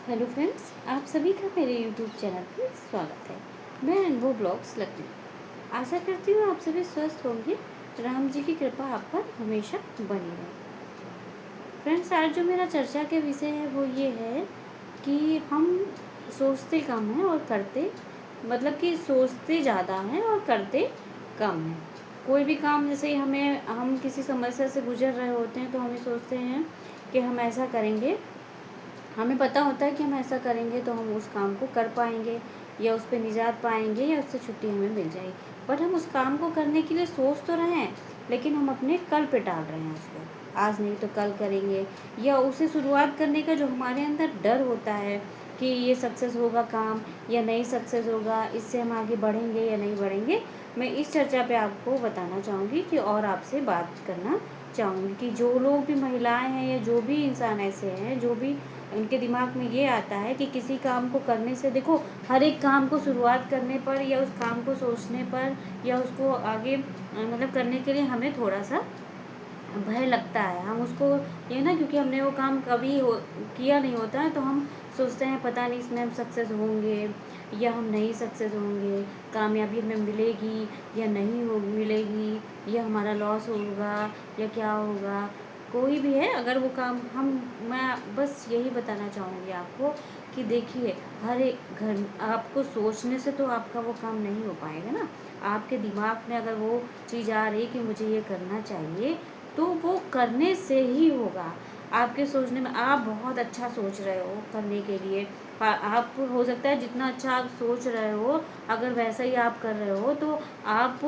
Hello friends, आप सभी का मेरे यूट्यूब चैनल पर स्वागत है। मैं अनुभव ब्लॉग्स लखनऊ। आशा करती हूँ आप सभी स्वस्थ होंगे। राम जी की कृपा आप पर हमेशा बनी रहे। फ्रेंड्स, आज जो मेरा चर्चा के विषय है वो ये है कि हम सोचते कम हैं और करते, मतलब कि सोचते ज़्यादा हैं और करते कम हैं। कोई भी काम, जैसे हम किसी समस्या से गुजर रहे होते हैं तो हम सोचते हैं कि हम ऐसा करेंगे, हमें पता होता है कि हम ऐसा करेंगे तो हम उस काम को कर पाएंगे या उस पर निजात पाएंगे या उससे छुट्टी हमें मिल जाएगी। बट हम उस काम को करने के लिए सोच तो रहे हैं, लेकिन हम अपने कल पे टाल रहे हैं उसको। आज नहीं तो कल करेंगे, या उसे शुरुआत करने का जो हमारे अंदर डर होता है कि ये सक्सेस होगा काम या नहीं सक्सेस होगा, इससे हम आगे बढ़ेंगे या नहीं बढ़ेंगे। मैं इस चर्चा पे आपको बताना चाहूँगी कि और आपसे बात करना चाहूँगी कि जो लोग भी महिलाएं हैं या जो भी इंसान ऐसे हैं जो भी उनके दिमाग में ये आता है कि किसी काम को करने से, देखो, हर एक काम को शुरुआत करने पर या उस काम को सोचने पर या उसको आगे मतलब करने के लिए हमें थोड़ा सा भय लगता है। हम उसको ये ना, क्योंकि हमने वो काम कभी किया नहीं होता है, तो हम सोचते हैं पता नहीं इसमें हम सक्सेस होंगे या हम नहीं सक्सेस होंगे, कामयाबी हमें मिलेगी या नहीं हो मिलेगी, या हमारा लॉस होगा या क्या होगा। कोई भी है, अगर वो काम मैं बस यही बताना चाहूँगी आपको कि देखिए, हर एक घर आपको सोचने से तो आपका वो काम नहीं हो पाएगा ना। आपके दिमाग में अगर वो चीज़ आ रही कि मुझे ये करना चाहिए, तो वो करने से ही होगा। आपके सोचने में, आप बहुत अच्छा सोच रहे हो करने के लिए, आप हो सकता है जितना अच्छा आप सोच रहे हो, अगर वैसा ही आप कर रहे हो तो आप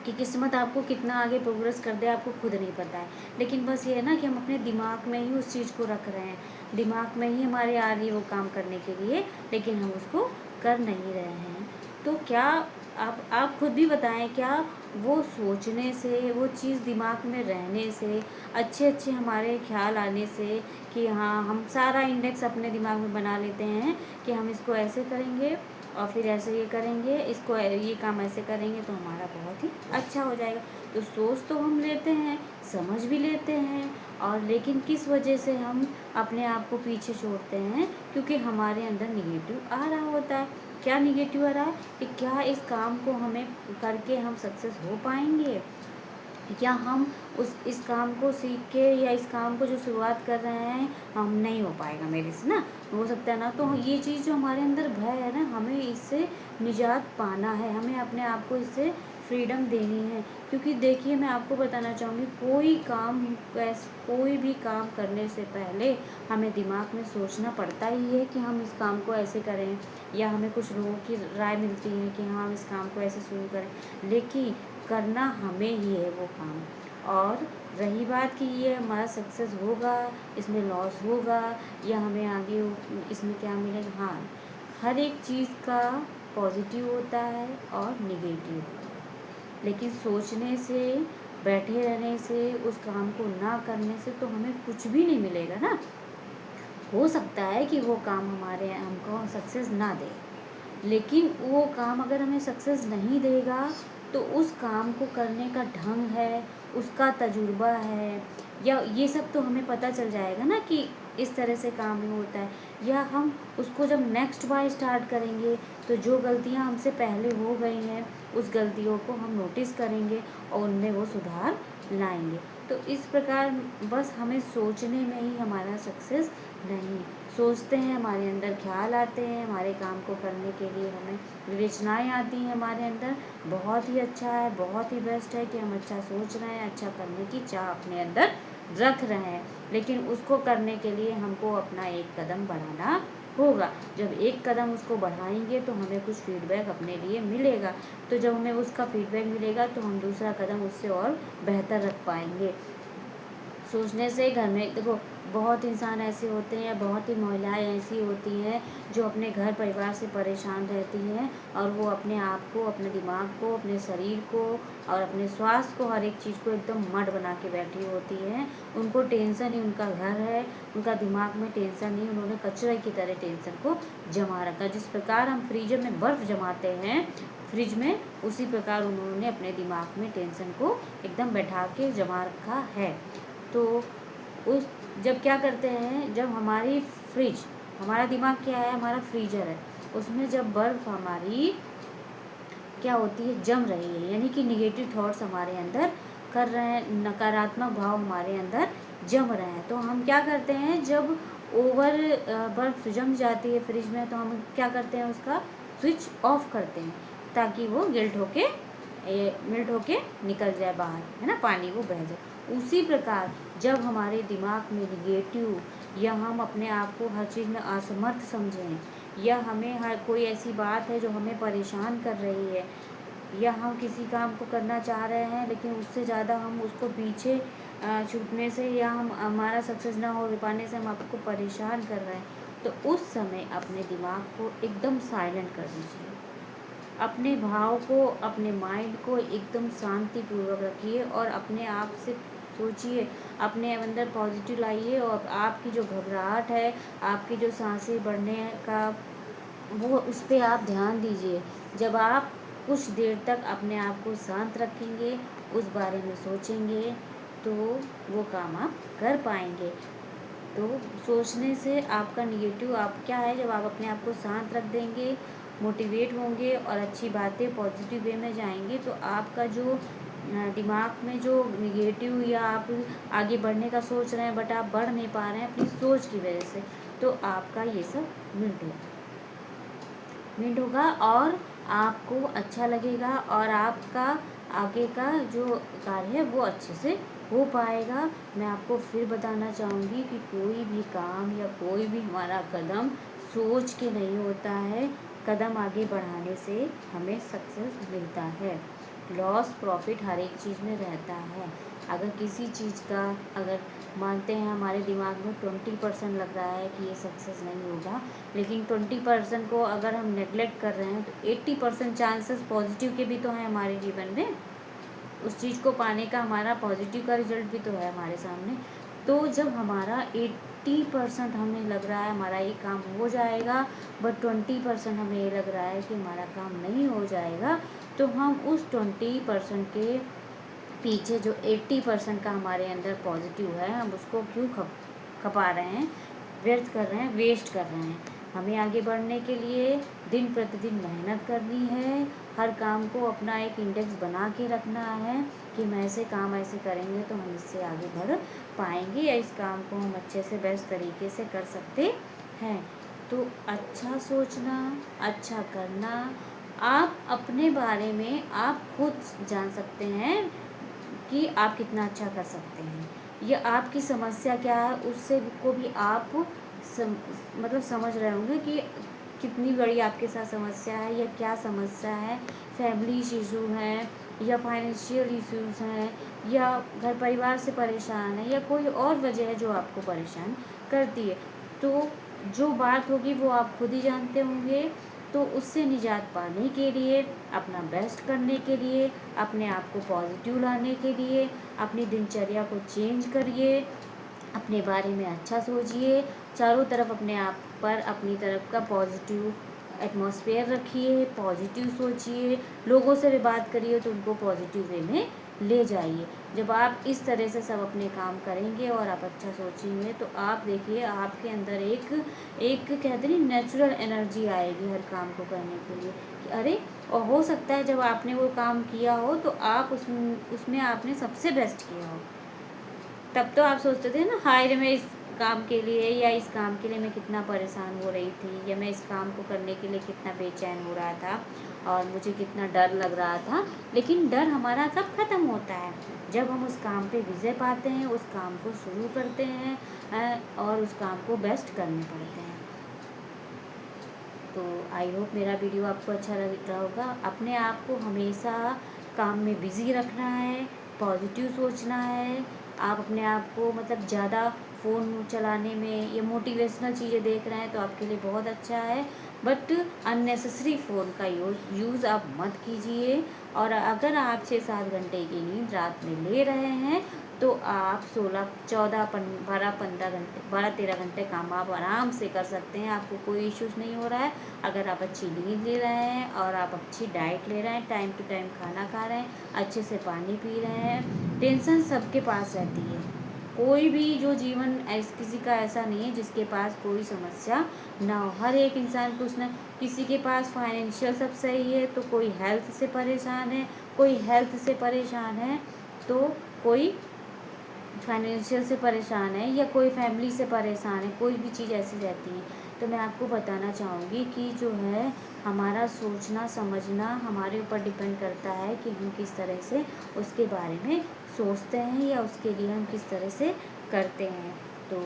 कि किस्मत आपको कितना आगे प्रोग्रेस कर दे आपको खुद नहीं पता है। लेकिन बस ये है ना कि हम अपने दिमाग में ही उस चीज़ को रख रहे हैं, दिमाग में ही हमारे आ रही है वो काम करने के लिए, लेकिन हम उसको कर नहीं रहे हैं। तो क्या आप खुद भी बताएं, क्या वो सोचने से, वो चीज़ दिमाग में रहने से, अच्छे अच्छे हमारे ख्याल आने से कि हाँ, हम सारा इंडेक्स अपने दिमाग में बना लेते हैं कि हम इसको ऐसे करेंगे और फिर ऐसे ये करेंगे, इसको ये काम ऐसे करेंगे तो हमारा बहुत ही अच्छा हो जाएगा। तो सोच तो हम लेते हैं, समझ भी लेते हैं, और लेकिन किस वजह से हम अपने आप को पीछे छोड़ते हैं? क्योंकि हमारे अंदर निगेटिव आ रहा होता है। क्या निगेटिव आ रहा है कि क्या इस काम को हमें करके हम सक्सेस हो पाएंगे, या हम इस काम को सीख के या इस काम को जो शुरुआत कर रहे हैं हम नहीं हो पाएगा मेरे से ना, हो सकता है ना। तो ये चीज़ जो हमारे अंदर भय है ना, हमें इससे निजात पाना है, हमें अपने आप को इससे फ्रीडम देनी है। क्योंकि देखिए, मैं आपको बताना चाहूँगी, कोई भी काम करने से पहले हमें दिमाग में सोचना पड़ता ही है कि हम इस काम को ऐसे करें, या हमें कुछ लोगों की राय मिलती है कि हाँ, हम इस काम को ऐसे शुरू करें, लेकिन करना हमें ही है वो काम। और रही बात कि ये हमारा सक्सेस होगा, इसमें लॉस होगा या हमें आगे इसमें क्या मिलेगा, हाँ, हर एक चीज़ का पॉजिटिव होता है और निगेटिव होता है। लेकिन सोचने से, बैठे रहने से, उस काम को ना करने से तो हमें कुछ भी नहीं मिलेगा ना। हो सकता है कि वो काम हमको सक्सेस ना दे, लेकिन वो काम अगर हमें सक्सेस नहीं देगा तो उस काम को करने का ढंग है, उसका तजुर्बा है, या ये सब तो हमें पता चल जाएगा ना कि इस तरह से काम ही होता है। या हम उसको जब नेक्स्ट बार स्टार्ट करेंगे तो जो गलतियां हमसे पहले हो गई हैं उस गलतियों को हम नोटिस करेंगे और उनमें वो सुधार लाएंगे। तो इस प्रकार बस हमें सोचने में ही हमारा सक्सेस नहीं, सोचते हैं, हमारे अंदर ख्याल आते हैं, हमारे काम को करने के लिए हमें विवेचनाएँ आती हैं हमारे अंदर, बहुत ही अच्छा है, बहुत ही बेस्ट है कि हम अच्छा सोच रहे हैं, अच्छा करने की चाह अपने अंदर रख रहे हैं। लेकिन उसको करने के लिए हमको अपना एक कदम बढ़ाना होगा। जब एक कदम उसको बढ़ाएंगे तो हमें कुछ फीडबैक अपने लिए मिलेगा, तो जब हमें उसका फीडबैक मिलेगा तो हम दूसरा कदम उससे और बेहतर रख पाएंगे। सोचने से घर में, देखो, बहुत इंसान ऐसे होते हैं या बहुत ही महिलाएं ऐसी होती हैं जो अपने घर परिवार से परेशान रहती हैं, और वो अपने आप को, अपने दिमाग को, अपने शरीर को और अपने स्वास्थ्य को, हर एक चीज़ को एकदम मड बना के बैठी होती हैं। उनको टेंशन ही उनका घर है, उनका दिमाग में टेंशन ही, उन्होंने कचरे की तरह टेंशन को जमा रखा। जिस प्रकार हम फ्रीजर में बर्फ़ जमाते हैं फ्रिज में, उसी प्रकार उन्होंने अपने दिमाग में टेंशन को एकदम बैठा के जमा रखा है। तो उस जब क्या करते हैं, जब हमारी फ्रिज हमारा दिमाग क्या है, हमारा फ्रीजर है, उसमें जब बर्फ़ हमारी क्या होती है, जम रही है, यानी कि निगेटिव थॉट्स हमारे अंदर कर रहे हैं, नकारात्मक भाव हमारे अंदर जम रहे हैं, तो हम क्या करते हैं, जब ओवर बर्फ़ जम जाती है फ्रिज में, तो हम क्या करते हैं, उसका स्विच ऑफ करते हैं ताकि वो मेल्ट होके निकल जाए बाहर, है ना, पानी वो बह जाए। उसी प्रकार जब हमारे दिमाग में निगेटिव, या हम अपने आप को हर चीज़ में असमर्थ समझें, या हमें हर कोई ऐसी बात है जो हमें परेशान कर रही है, या हम किसी काम को करना चाह रहे हैं लेकिन उससे ज़्यादा हम उसको पीछे छूटने से, या हम हमारा सक्सेस ना हो पाने से हम आपको परेशान कर रहे हैं, तो उस समय अपने दिमाग को एकदम साइलेंट कर दीजिए। अपने भाव को, अपने माइंड को एकदम शांतिपूर्वक रखिए और अपने आप से सोचिए, अपने अंदर पॉजिटिव लाइए, और आपकी जो घबराहट है, आपकी जो सांसें बढ़ने का, वो उस पर आप ध्यान दीजिए। जब आप कुछ देर तक अपने आप को शांत रखेंगे, उस बारे में सोचेंगे, तो वो काम आप कर पाएंगे। तो सोचने से आपका निगेटिव आप क्या है, जब आप अपने आप को शांत रख देंगे, मोटिवेट होंगे और अच्छी बातें पॉजिटिव वे में जाएंगे, तो आपका जो दिमाग में जो निगेटिव, या आप आगे बढ़ने का सोच रहे हैं बट आप बढ़ नहीं पा रहे हैं अपनी सोच की वजह से, तो आपका ये सब मिट होगा और आपको अच्छा लगेगा, और आपका आगे का जो कार्य है वो अच्छे से हो पाएगा। मैं आपको फिर बताना चाहूँगी कि कोई भी काम या कोई भी हमारा कदम सोच के नहीं होता है, कदम आगे बढ़ाने से हमें सक्सेस मिलता है। लॉस प्रॉफिट हर एक चीज़ में रहता है। अगर किसी चीज़ का, अगर मानते हैं हमारे दिमाग में 20% लग रहा है कि ये सक्सेस नहीं होगा, लेकिन 20% को अगर हम नेगलेक्ट कर रहे हैं, तो 80% चांसेस पॉजिटिव के भी तो हैं हमारे जीवन में। उस चीज़ को पाने का हमारा पॉजिटिव का रिजल्ट भी तो है हमारे सामने। तो जब हमारा 80% हमें लग रहा है हमारा ये काम हो जाएगा, बट 20% हमें ये लग रहा है कि हमारा काम नहीं हो जाएगा, तो हम उस 20% के पीछे जो 80% का हमारे अंदर पॉजिटिव है, हम उसको क्यों खपा रहे हैं, व्यर्थ कर रहे हैं, वेस्ट कर रहे हैं। हमें आगे बढ़ने के लिए दिन प्रतिदिन मेहनत करनी है, हर काम को अपना एक इंडेक्स बना के रखना है कि हम ऐसे काम ऐसे करेंगे तो हम इससे आगे बढ़ पाएंगे, या इस काम को हम अच्छे से बेस्ट तरीके से कर सकते हैं। तो अच्छा सोचना, अच्छा करना, आप अपने बारे में आप खुद जान सकते हैं कि आप कितना अच्छा कर सकते हैं, या आपकी समस्या क्या है, उससे को भी आप मतलब समझ रहे होंगे कि कितनी बड़ी आपके साथ समस्या है, या क्या समस्या है, फैमिली इशू हैं, या फाइनेंशियल इश्यूज़ हैं, या घर परिवार से परेशान है, या कोई और वजह है जो आपको परेशान करती है। तो जो बात होगी वो आप खुद ही जानते होंगे। तो उससे निजात पाने के लिए, अपना बेस्ट करने के लिए, अपने आप को पॉजिटिव लाने के लिए, अपनी दिनचर्या को चेंज करिए, अपने बारे में अच्छा सोचिए, चारों तरफ अपने आप पर अपनी तरफ का पॉजिटिव एटमॉस्फेयर रखिए, पॉजिटिव सोचिए, लोगों से भी बात करिए तो उनको पॉजिटिव वे में ले जाइए। जब आप इस तरह से सब अपने काम करेंगे और आप अच्छा सोचेंगे, तो आप देखिए आपके अंदर एक कहते नहीं नेचुरल एनर्जी आएगी हर काम को करने के लिए, कि अरे, और हो सकता है जब आपने वो काम किया हो तो आप उसमें आपने सबसे बेस्ट किया हो। तब तो आप सोचते थे ना, हाय रे, मैं इस काम के लिए या इस काम के लिए मैं कितना परेशान हो रही थी, या मैं इस काम को करने के लिए कितना बेचैन हो रहा था और मुझे कितना डर लग रहा था। लेकिन डर हमारा कब ख़त्म होता है, जब हम उस काम पे विजय पाते हैं, उस काम को शुरू करते हैं और उस काम को बेस्ट करने पड़ते हैं। तो आई होप मेरा वीडियो आपको अच्छा लग रहा होगा। अपने आप को हमेशा काम में बिज़ी रखना है, पॉजिटिव सोचना है। आप अपने आप को मतलब ज़्यादा फ़ोन चलाने में या मोटिवेशनल चीज़ें देख रहे हैं तो आपके लिए बहुत अच्छा है, बट अननेसेसरी फ़ोन का यूज़ आप मत कीजिए। और अगर आप 6-7 घंटे की नींद रात में ले रहे हैं, तो आप 12-13 घंटे काम आप आराम से कर सकते हैं, आपको कोई इश्यूज़ नहीं हो रहा है। अगर आप अच्छी नींद ले रहे हैं और आप अच्छी डाइट ले रहे हैं, टाइम टू टाइम खाना खा रहे हैं, अच्छे से पानी पी रहे हैं। टेंशन सबके पास रहती है, कोई भी जो जीवन किसी का ऐसा नहीं है जिसके पास कोई समस्या ना हो। हर एक इंसान कुछ ना, किसी के पास फाइनेंशियल सब सही है तो कोई हेल्थ से परेशान है, कोई हेल्थ से परेशान है तो कोई फाइनेंशियल से परेशान है, या कोई फैमिली से परेशान है, कोई भी चीज़ ऐसी रहती है। तो मैं आपको बताना चाहूँगी कि जो है हमारा सोचना समझना हमारे ऊपर डिपेंड करता है कि हम किस तरह से उसके बारे में सोचते हैं या उसके लिए हम किस तरह से करते हैं। तो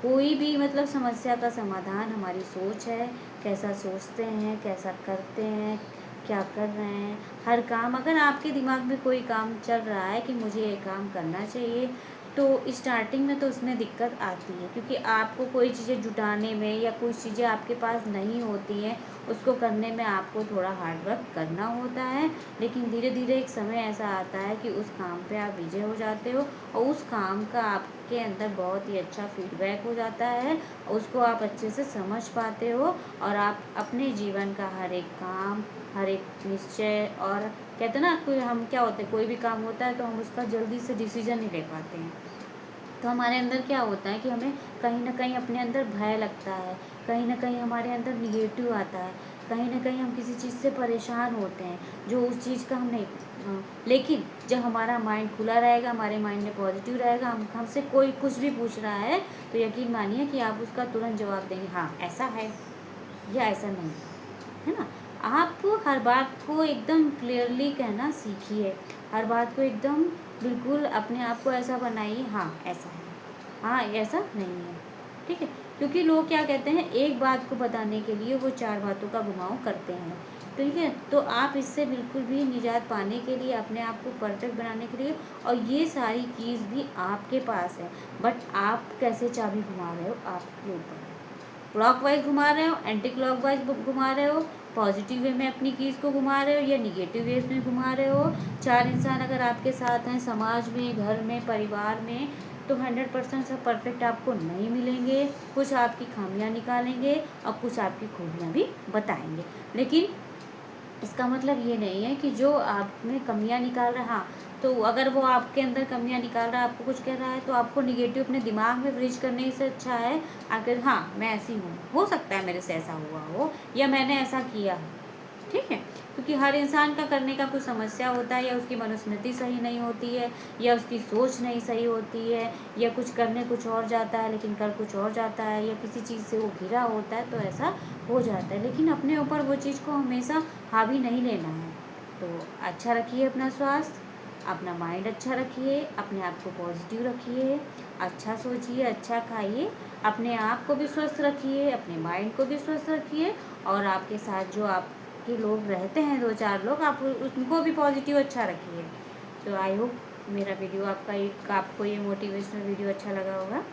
कोई भी मतलब समस्या का समाधान हमारी सोच है, कैसा सोचते हैं, कैसा करते हैं, क्या कर रहे हैं। हर काम, अगर आपके दिमाग में कोई काम चल रहा है कि मुझे ये काम करना चाहिए, तो स्टार्टिंग में तो उसमें दिक्कत आती है, क्योंकि आपको कोई चीज़ें जुटाने में या कुछ चीज़ें आपके पास नहीं होती हैं, उसको करने में आपको थोड़ा हार्ड वर्क करना होता है। लेकिन धीरे धीरे एक समय ऐसा आता है कि उस काम पे आप विजय हो जाते हो और उस काम का आपके अंदर बहुत ही अच्छा फीडबैक हो जाता है, उसको आप अच्छे से समझ पाते हो और आप अपने जीवन का हर एक काम, हर एक निश्चय, और कहते हैं ना कोई हम क्या होते हैं, कोई भी काम होता है तो हम उसका जल्दी से डिसीजन नहीं ले पाते हैं। तो हमारे अंदर क्या होता है कि हमें कहीं ना कहीं अपने अंदर भय लगता है, कहीं ना कहीं हमारे अंदर निगेटिव आता है, कहीं ना कहीं हम किसी चीज़ से परेशान होते हैं जो उस चीज़ का हम नहीं। लेकिन जब हमारा माइंड खुला रहेगा, हमारे माइंड में पॉजिटिव रहेगा, हमसे कोई कुछ भी पूछ रहा है तो यकीन मानिए कि आप उसका तुरंत जवाब देंगे, हाँ ऐसा है या ऐसा नहीं, है ना। आप हर बात को एकदम क्लियरली कहना सीखिए, हर बात को एकदम बिल्कुल अपने आप को ऐसा बनाइए, हाँ ऐसा है, हाँ ऐसा नहीं है, ठीक है। क्योंकि लोग क्या कहते हैं, एक बात को बताने के लिए वो 4 बातों का घुमाव करते हैं, ठीक है। तो आप इससे बिल्कुल भी निजात पाने के लिए, अपने आप को परफेक्ट बनाने के लिए, और ये सारी चीज़ भी आपके पास है, बट आप कैसे चाबी घुमा रहे हो आपके ऊपर। क्लॉकवाइज घुमा रहे हो, एंटी क्लॉकवाइज घुमा रहे हो, पॉजिटिव वे में अपनी चीज़ को घुमा रहे हो या निगेटिव वे में घुमा रहे हो। 4 इंसान अगर आपके साथ हैं, समाज में, घर में, परिवार में, तो 100% सब परफेक्ट आपको नहीं मिलेंगे। कुछ आपकी खामियां निकालेंगे और कुछ आपकी खूबियां भी बताएंगे। लेकिन इसका मतलब ये नहीं है कि जो आप में कमियां निकाल रहा, हाँ, तो अगर वो आपके अंदर कमियां निकाल रहा है, आपको कुछ कह रहा है, तो आपको निगेटिव अपने दिमाग में ब्रिज करने से अच्छा है अगर हाँ मैं ऐसी हूँ, हो सकता है मेरे से ऐसा हुआ हो या मैंने ऐसा किया है, ठीक है। क्योंकि हर इंसान का करने का कुछ समस्या होता है, या उसकी मनुस्मृति सही नहीं होती है, या उसकी सोच नहीं सही होती है, या कुछ करने कुछ और जाता है लेकिन कर कुछ और जाता है, या किसी चीज़ से वो घिरा होता है, तो ऐसा हो जाता है। लेकिन अपने ऊपर वो चीज़ को हमेशा हावी नहीं लेना है। तो अच्छा रखिए अपना स्वास्थ्य, अपना माइंड अच्छा रखिए, अपने आप को पॉजिटिव रखिए, अच्छा सोचिए, अच्छा खाइए, अपने आप को भी स्वस्थ रखिए, अपने माइंड को भी स्वस्थ रखिए, और आपके साथ जो आपके लोग रहते हैं, 2-4 लोग, आप उनको भी पॉजिटिव अच्छा रखिए। तो आई होप मेरा वीडियो आपको ये मोटिवेशनल वीडियो अच्छा लगा होगा।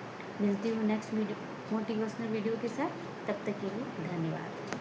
मिलती हूँ नेक्स्ट वीडियो मोटिवेशनल वीडियो के साथ, तब तक के लिए धन्यवाद।